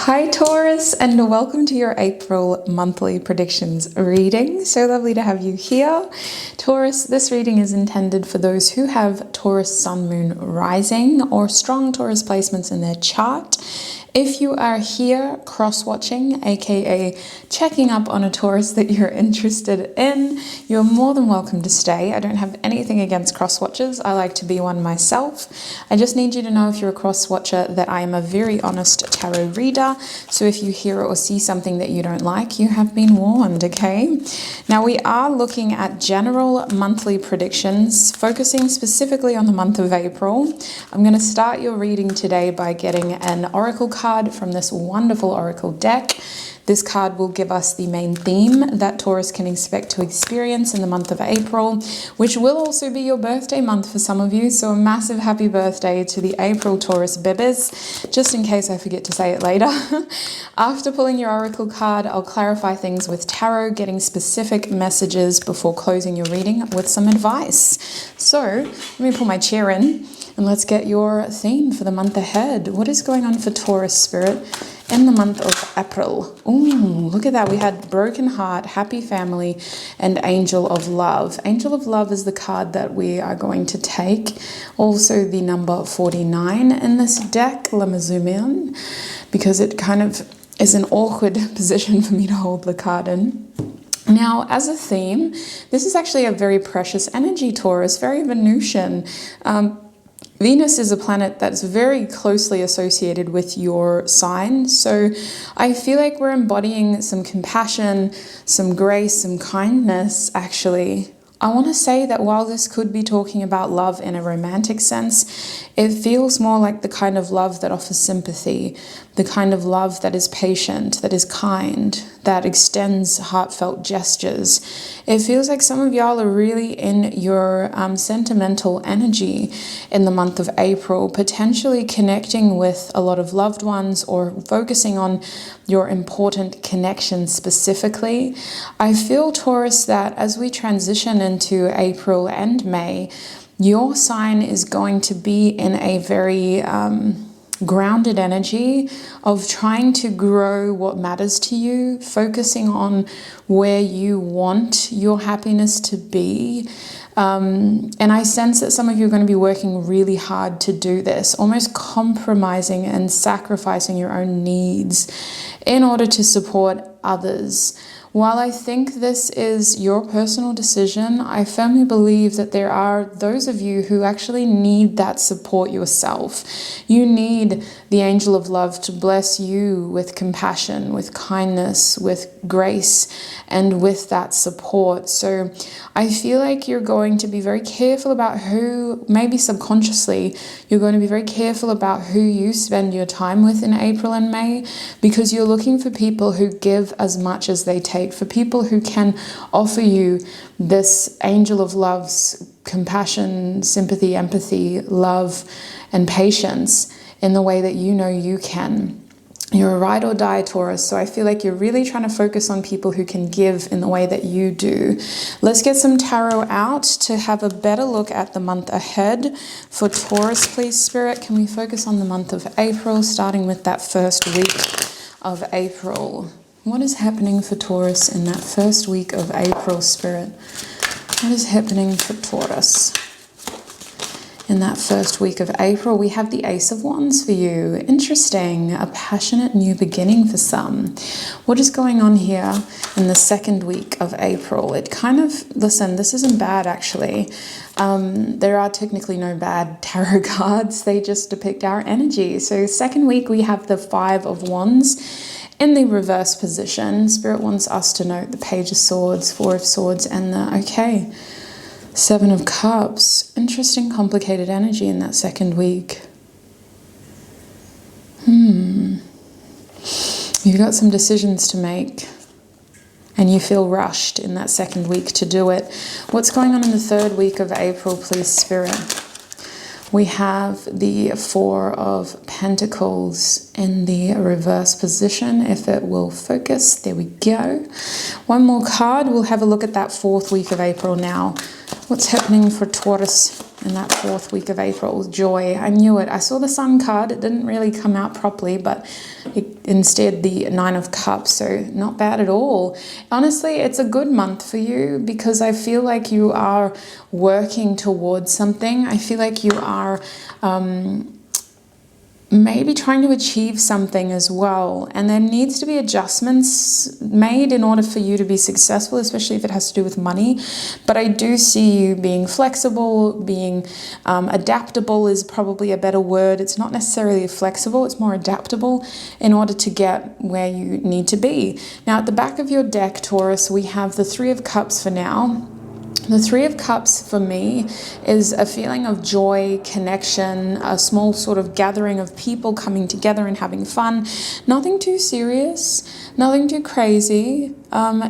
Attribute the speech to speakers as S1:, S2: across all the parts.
S1: Hi Taurus, and welcome to your April monthly predictions reading. So lovely to have you here. Taurus, this reading is intended for those who have Taurus Sun Moon rising or strong Taurus placements in their chart. If you are here cross-watching, aka checking up on a Taurus that you're interested in, you're more than welcome to stay. I don't have anything against cross-watchers. I like to be one myself. I just need you to know, if you're a cross-watcher, that I am a very honest tarot reader. So if you hear or see something that you don't like, you have been warned, okay? Now we are looking at general monthly predictions, focusing specifically on the month of April. I'm going to start your reading today by getting an oracle card from this wonderful oracle deck. This card will give us the main theme that Taurus can expect to experience in the month of April, which will also be your birthday month for some of you. So a massive happy birthday to the April Taurus Bibbers, just in case I forget to say it later. After pulling your oracle card, I'll clarify things with tarot, getting specific messages before closing your reading with some advice. So let me pull my chair in and let's get your theme for the month ahead. What is going on for Taurus spirit in the month of April? Ooh, look at that. We had Broken Heart, Happy Family, and Angel of Love. Angel of Love is the card that we are going to take. Also the number 49 in this deck. Let me zoom in because it kind of is an awkward position for me to hold the card in. Now, as a theme, this is actually a very precious energy, Taurus, very Venusian. Venus is a planet that's very closely associated with your sign. So I feel like we're embodying some compassion, some grace, some kindness, actually. I want to say that while this could be talking about love in a romantic sense, it feels more like the kind of love that offers sympathy, the kind of love that is patient, that is kind, that extends heartfelt gestures. It feels like some of y'all are really in your sentimental energy in the month of April, potentially connecting with a lot of loved ones or focusing on your important connections specifically. I feel, Taurus, that as we transition into April and May, your sign is going to be in a very grounded energy of trying to grow what matters to you, focusing on where you want your happiness to be. And I sense that some of you are going to be working really hard to do this, almost compromising and sacrificing your own needs in order to support others. While I think this is your personal decision, I firmly believe that there are those of you who actually need that support yourself. You need the angel of love to bless you with compassion, with kindness, with grace, and with that support. So I feel like you're going to be very careful about who, maybe subconsciously, you're going to be very careful about who you spend your time with in April and May, because you're looking for people who give as much as they take, for people who can offer you this angel of love's compassion, sympathy, empathy, love, and patience in the way that you know you can. You're a ride or die Taurus, so I feel like you're really trying to focus on people who can give in the way that you do. Let's get some tarot out to have a better look at the month ahead. For Taurus, please, Spirit, can we focus on the month of April, starting with that first week of April? What is happening for Taurus in that first week of April, Spirit? What is happening for Taurus in that first week of April? We have the Ace of Wands for you. Interesting. A passionate new beginning for some. What is going on here in the second week of April? It kind of, listen, this isn't bad actually. There are technically no bad tarot cards. They just depict our energy. So second week we have the Five of Wands in the reverse position. Spirit wants us to note the Page of Swords, Four of Swords, and the, Seven of Cups. Interesting, complicated energy in that second week. You've got some decisions to make, and you feel rushed in that second week to do it. What's going on in the third week of April, please, Spirit? We have the Four of Pentacles in the reverse position. If it will focus, there we go. One more card. We'll have a look at that fourth week of April now. What's happening for Taurus in that 4th week of April? Joy. I knew it. I saw the Sun card. It didn't really come out properly, but instead the 9 of Cups. So not bad at all. Honestly, it's a good month for you because I feel like you are working towards something. I feel like you are maybe trying to achieve something as well, and there needs to be adjustments made in order for you to be successful, especially if it has to do with money. But I do see you being flexible, being adaptable is probably a better word. It's not necessarily flexible, it's more adaptable in order to get where you need to be. Now at the back of your deck, Taurus, we have the 3 of Cups for now. The 3 of Cups for me is a feeling of joy, connection, a small sort of gathering of people coming together and having fun. Nothing too serious, nothing too crazy.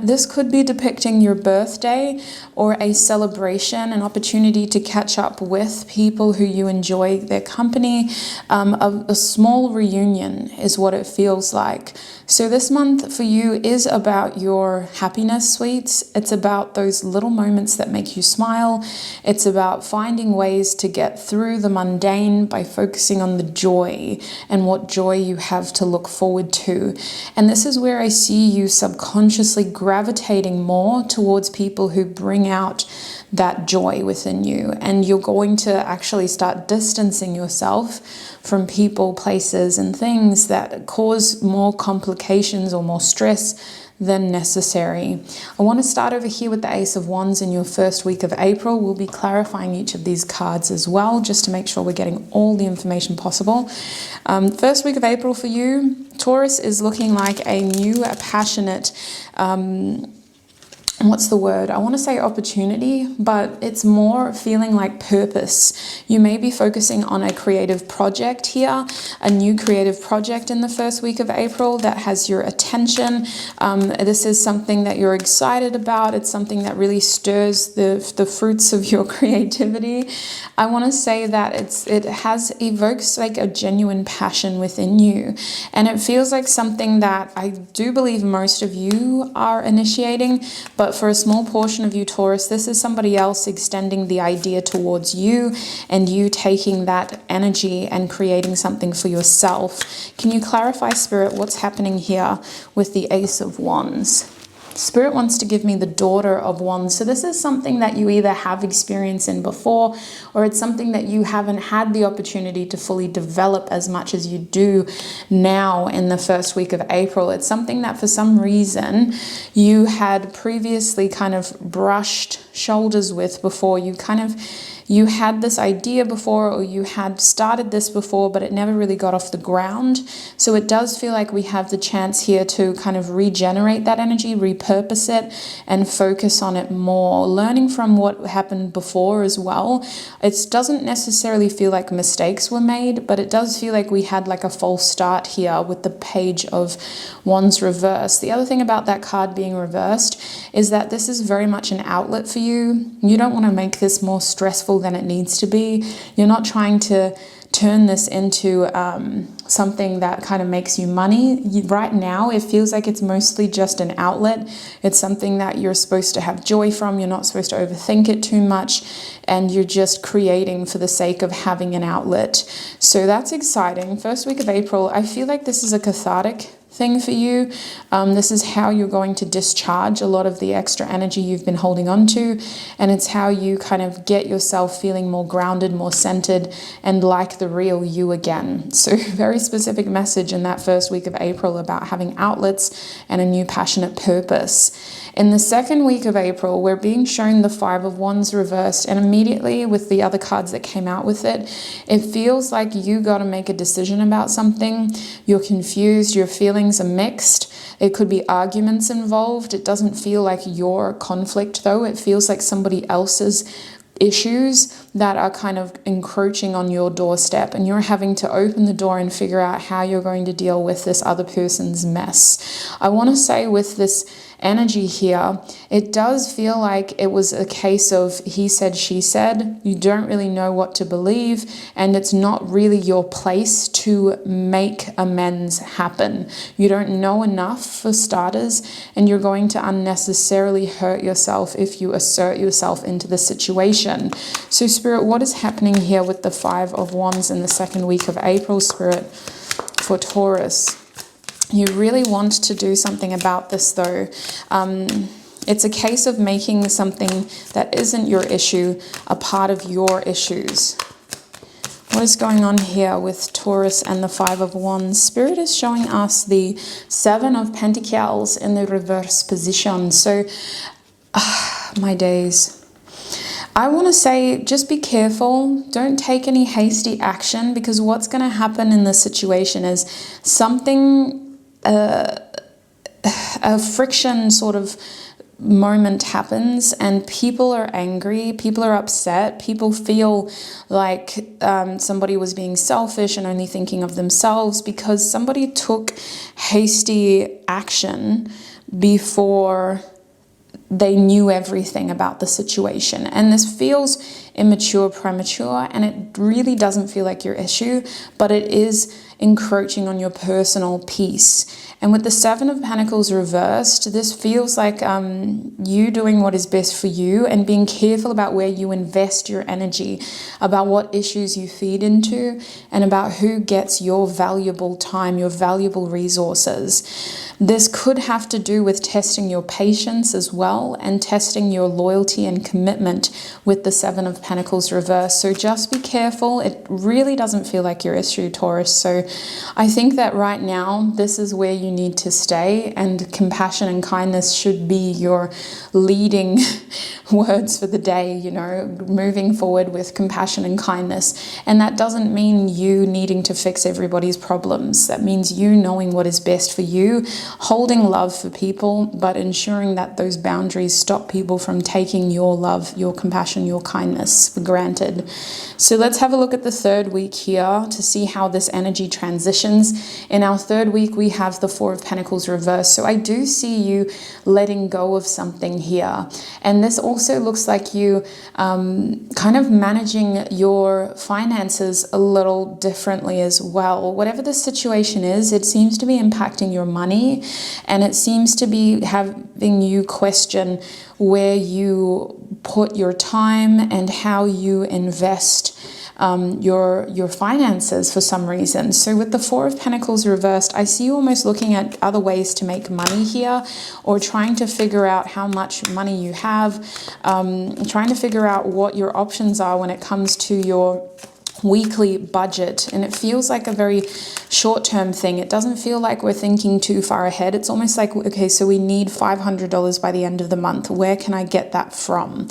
S1: This could be depicting your birthday or a celebration, an opportunity to catch up with people who you enjoy their company. A small reunion is what it feels like. So this month for you is about your happiness, sweets. It's about those little moments that make you smile. It's about finding ways to get through the mundane by focusing on the joy and what joy you have to look forward to. And this is where I see you subconsciously gravitating more towards people who bring out that joy within you, and you're going to actually start distancing yourself from people, places, and things that cause more complications or more stress than necessary. I want to start over here with the Ace of Wands in your 1st week of April. We'll be clarifying each of these cards as well, just to make sure we're getting all the information possible. 1st week of April for you, Taurus, is looking like a new, passionate, what's the word? I want to say opportunity, but it's more feeling like purpose. You may be focusing on a creative project here, a new creative project in the 1st week of April that has your attention. This is something that you're excited about. It's something that really stirs the fruits of your creativity. I want to say that it evokes like a genuine passion within you, and it feels like something that I do believe most of you are initiating, but for a small portion of you, Taurus, this is somebody else extending the idea towards you and you taking that energy and creating something for yourself. Can you clarify, Spirit, what's happening here with the Ace of Wands? Spirit wants to give me the Daughter of Wands. So this is something that you either have experience in before, or it's something that you haven't had the opportunity to fully develop as much as you do now in the 1st week of April. It's something that for some reason you had previously kind of brushed shoulders with before. You had this idea before, or you had started this before, but it never really got off the ground. So it does feel like we have the chance here to kind of regenerate that energy, repurpose it, and focus on it more. Learning from what happened before as well. It doesn't necessarily feel like mistakes were made, but it does feel like we had like a false start here with the Page of Wands reversed. The other thing about that card being reversed is that this is very much an outlet for you. You don't want to make this more stressful than it needs to be. You're not trying to turn this into something that kind of makes you money. Right now, it feels like it's mostly just an outlet. It's something that you're supposed to have joy from. You're not supposed to overthink it too much, and you're just creating for the sake of having an outlet. So that's exciting. 1st week of April, I feel like this is a cathartic thing for you. This is how you're going to discharge a lot of the extra energy you've been holding on to, and it's how you kind of get yourself feeling more grounded, more centered, and like the real you again. So very specific message in that 1st week of April about having outlets and a new passionate purpose. In the 2nd week of April, we're being shown the 5 of Wands reversed, and immediately with the other cards that came out with it, it feels like you got to make a decision about something. You're confused, your feelings are mixed. It could be arguments involved. It doesn't feel like your conflict though. It feels like somebody else's issues that are kind of encroaching on your doorstep, and you're having to open the door and figure out how you're going to deal with this other person's mess. I want to say with this energy here, it does feel like it was a case of he said, she said. You don't really know what to believe, and it's not really your place to make amends happen. You don't know enough, for starters, and you're going to unnecessarily hurt yourself if you assert yourself into the situation. So Spirit, what is happening here with the 5 of Wands in the second week of April, Spirit, for Taurus? You really want to do something about this, though. It's a case of making something that isn't your issue a part of your issues. What is going on here with Taurus and the 5 of Wands? Spirit is showing us the 7 of Pentacles in the reverse position. So, my days. I want to say, just be careful. Don't take any hasty action, because what's going to happen in this situation is something, a friction sort of moment happens, and people are angry, people are upset, people feel like somebody was being selfish and only thinking of themselves because somebody took hasty action before they knew everything about the situation. And this feels immature, premature, and it really doesn't feel like your issue, but it is encroaching on your personal peace. And with the 7 of Pentacles reversed, this feels like you doing what is best for you and being careful about where you invest your energy, about what issues you feed into, and about who gets your valuable time, your valuable resources. This could have to do with testing your patience as well, and testing your loyalty and commitment with the 7 of Pentacles reversed. So just be careful. It really doesn't feel like your issue, Taurus. So I think that right now, this is where you need to stay, and compassion and kindness should be your leading words for the day, you know, moving forward with compassion and kindness. And that doesn't mean you needing to fix everybody's problems. That means you knowing what is best for you, holding love for people, but ensuring that those boundaries stop people from taking your love, your compassion, your kindness for granted. So let's have a look at the third week here to see how this energy transitions. In our third week, we have the 4 of Pentacles reversed. So I do see you letting go of something here. And this also looks like you kind of managing your finances a little differently as well. Whatever the situation is, it seems to be impacting your money, and it seems to be having you question where you put your time and how you invest your finances for some reason. So with the 4 of Pentacles reversed, I see you almost looking at other ways to make money here, or trying to figure out how much money you have, trying to figure out what your options are when it comes to your weekly budget. And it feels like a very short-term thing. It doesn't feel like we're thinking too far ahead. It's almost like, okay, so we need $500 by the end of the month. Where can I get that from?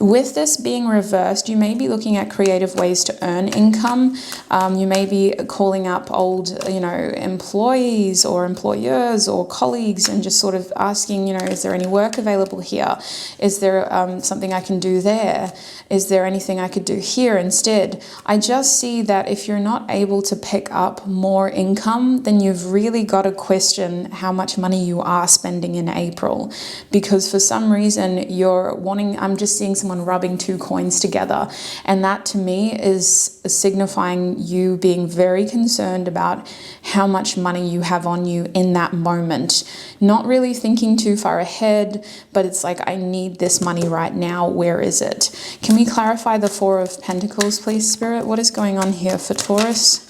S1: With this being reversed, you may be looking at creative ways to earn income. You may be calling up old, employees or employers or colleagues and just sort of asking, is there any work available here? Is there something I can do there? Is there anything I could do here instead? I just see that if you're not able to pick up more income, then you've really got to question how much money you are spending in April, because for some reason I'm just seeing someone rubbing 2 coins together, and that to me is signifying you being very concerned about how much money you have on you in that moment. Not really thinking too far ahead, but it's like, I need this money right now. Where is it? Can we clarify the 4 of Pentacles, please, Spirit? What is going on here for Taurus?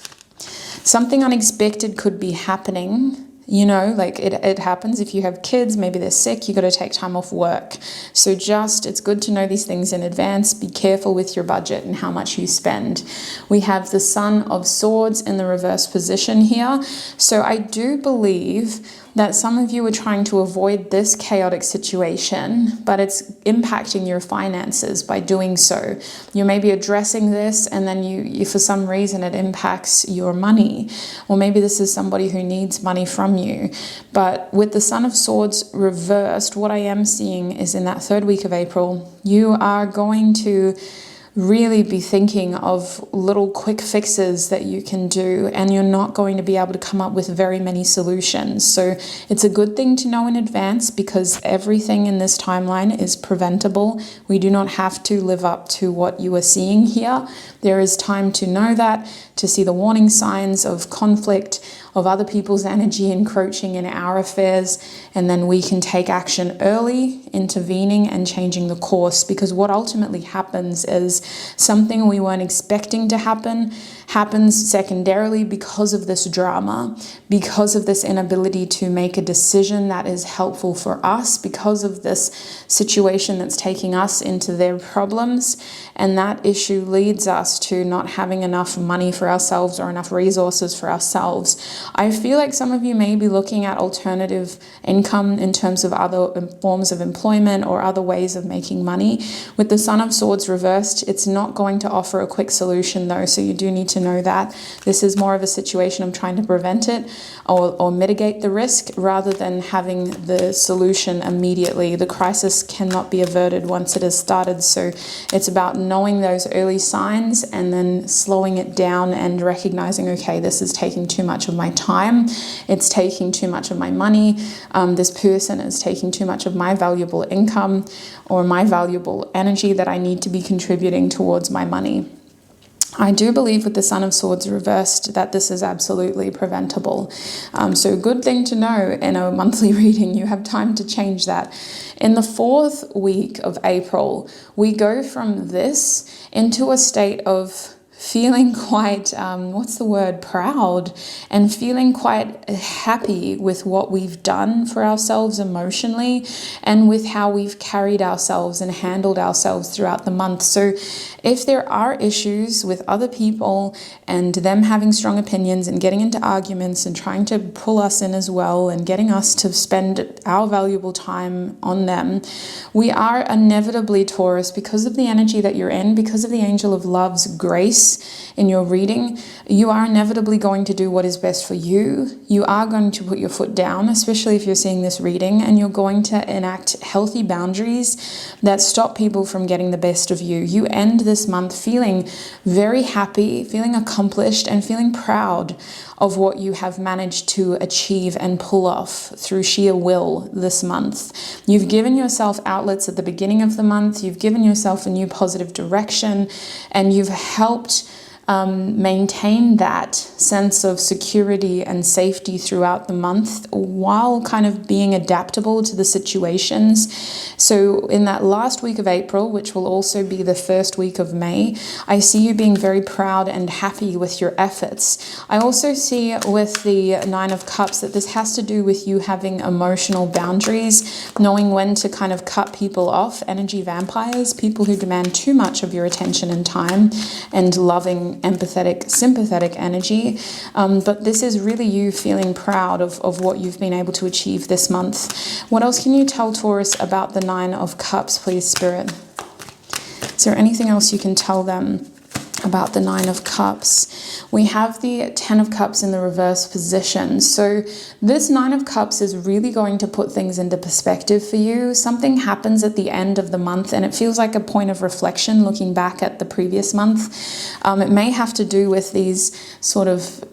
S1: Something unexpected could be happening. It happens if you have kids, maybe they're sick, you got to take time off work. So it's good to know these things in advance. Be careful with your budget and how much you spend. We have the Son of Swords in the reverse position here. So I do believe that some of you are trying to avoid this chaotic situation, but it's impacting your finances by doing so. You may be addressing this, and then you for some reason it impacts your money. Or maybe this is somebody who needs money from you. But with the Son of Swords reversed, what I am seeing is in that third week of April, you are going to really be thinking of little quick fixes that you can do, and you're not going to be able to come up with very many solutions. So it's a good thing to know in advance, because everything in this timeline is preventable. We do not have to live up to what you are seeing here. There is time to know that, to see the warning signs of conflict, of other people's energy encroaching in our affairs, and then we can take action early, intervening and changing the course. Because what ultimately happens is something we weren't expecting to happen happens secondarily because of this drama, because of this inability to make a decision that is helpful for us, because of this situation that's taking us into their problems. And that issue leads us to not having enough money for ourselves or enough resources for ourselves. I feel like some of you may be looking at alternative income in terms of other forms of employment or other ways of making money. With the Sun of Swords reversed, it's not going to offer a quick solution though, so you do need to know that. This is more of a situation of trying to prevent it or mitigate the risk rather than having the solution immediately. The crisis cannot be averted once it has started, so it's about knowing those early signs and then slowing it down and recognizing, okay, this is taking too much of my time, it's taking too much of my money, this person is taking too much of my valuable income or my valuable energy that I need to be contributing towards my money. I do believe with the Sun of Swords reversed that this is absolutely preventable. So good thing to know in a monthly reading, you have time to change that. In the 4th week of April, we go from this into a state of feeling quite, proud, and feeling quite happy with what we've done for ourselves emotionally and with how we've carried ourselves and handled ourselves throughout the month. So if there are issues with other people and them having strong opinions and getting into arguments and trying to pull us in as well and getting us to spend our valuable time on them, we are inevitably, Taurus, because of the energy that you're in, because of the Angel of Love's grace in your reading, you are inevitably going to do what is best for you. You are going to put your foot down, especially if you're seeing this reading, and you're going to enact healthy boundaries that stop people from getting the best of you. You end this month feeling very happy, feeling accomplished, and feeling proud of what you have managed to achieve and pull off through sheer will this month. You've given yourself outlets at the beginning of the month, you've given yourself a new positive direction, and you've helped maintain that sense of security and safety throughout the month while kind of being adaptable to the situations. So in that last week of April, which will also be the first week of May, I see you being very proud and happy with your efforts. I also see with the Nine of Cups that this has to do with you having emotional boundaries, knowing when to kind of cut people off, energy vampires, people who demand too much of your attention and time, and loving, empathetic, sympathetic energy. But this is really you feeling proud of what you've been able to achieve this month. What else can you tell Taurus about the Nine of Cups, please, Spirit? Is there anything else you can tell them about the Nine of Cups? We have the Ten of Cups in the reverse position. So this Nine of Cups is really going to put things into perspective for you. Something happens at the end of the month and it feels like a point of reflection looking back at the previous month. It may have to do with these sort of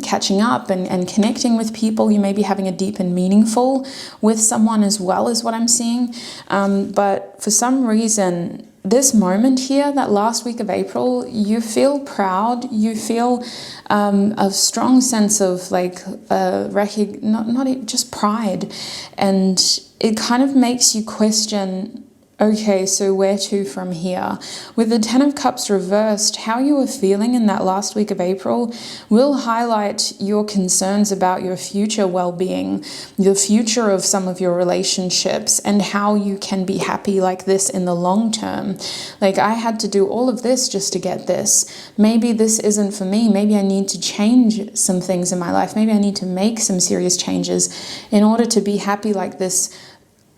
S1: catching up and connecting with people. You may be having a deep and meaningful with someone as well, is what I'm seeing. But for some reason, this moment here, that last week of April, you feel proud, you feel a strong sense of like, not just pride. And it kind of makes you question, okay, so where to from here? With the Ten of Cups reversed, how you were feeling in that last week of April will highlight your concerns about your future well-being, the future of some of your relationships, and how you can be happy like this in the long term. Like, I had to do all of this just to get this. Maybe this isn't for me. Maybe I need to change some things in my life. Maybe I need to make some serious changes in order to be happy like this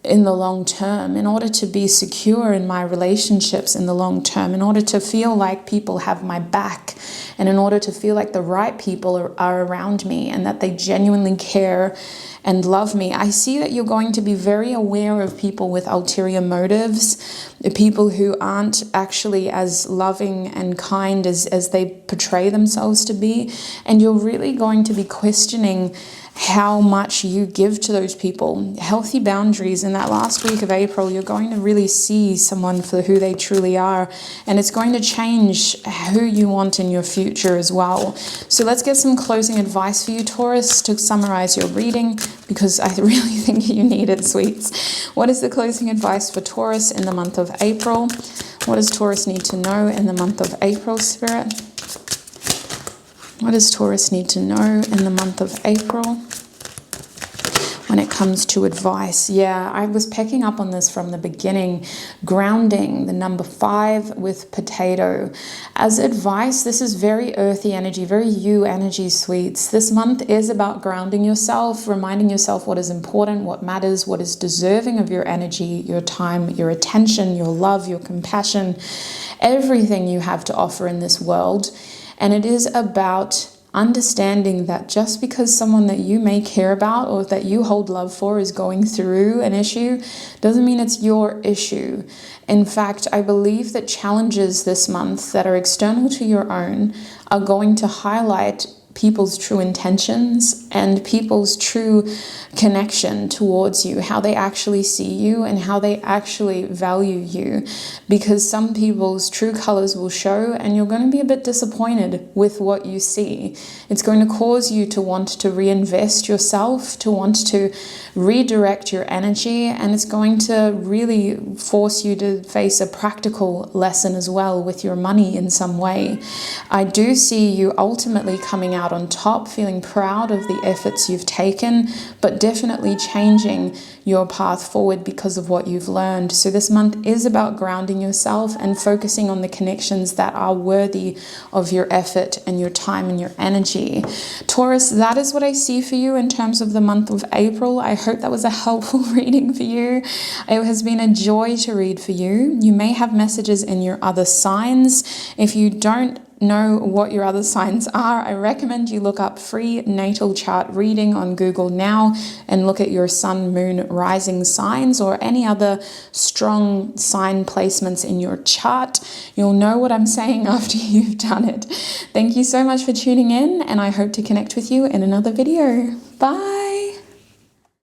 S1: in the long term, in order to be secure in my relationships in the long term, in order to feel like people have my back, and in order to feel like the right people are around me and that they genuinely care and love me. I see that you're going to be very aware of people with ulterior motives, people who aren't actually as loving and kind as they portray themselves to be. And you're really going to be questioning how much you give to those people. Healthy boundaries. In that last week of April, you're going to really see someone for who they truly are, and it's going to change who you want in your future as well. So let's get some closing advice for you, Taurus, to summarize your reading, because I really think you need it, sweets. What is the closing advice for Taurus in the month of April? What does Taurus need to know in the month of April, Spirit? What does Taurus need to know in the month of April when it comes to advice? Yeah, I was picking up on this from the beginning. Grounding, the number 5 with potato. As advice, this is very earthy energy, very you energy, sweets. This month is about grounding yourself, reminding yourself what is important, what matters, what is deserving of your energy, your time, your attention, your love, your compassion, everything you have to offer in this world. And it is about understanding that just because someone that you may care about or that you hold love for is going through an issue, doesn't mean it's your issue. In fact, I believe that challenges this month that are external to your own are going to highlight people's true intentions and people's true connection towards you, how they actually see you and how they actually value you, because some people's true colors will show and you're going to be a bit disappointed with what you see. It's going to cause you to want to reinvest yourself, to want to redirect your energy, and it's going to really force you to face a practical lesson as well with your money in some way. I do see you ultimately coming out on top, feeling proud of the efforts you've taken, but definitely changing your path forward because of what you've learned. So this month is about grounding yourself and focusing on the connections that are worthy of your effort and your time and your energy. Taurus, that is what I see for you in terms of the month of April. I hope that was a helpful reading for you. It has been a joy to read for you. You may have messages in your other signs. If you don't know what your other signs are, I recommend you look up free natal chart reading on Google now and look at your sun, moon, rising signs or any other strong sign placements in your chart. You'll know what I'm saying after you've done it. Thank you so much for tuning in, and I hope to connect with you in another video. Bye.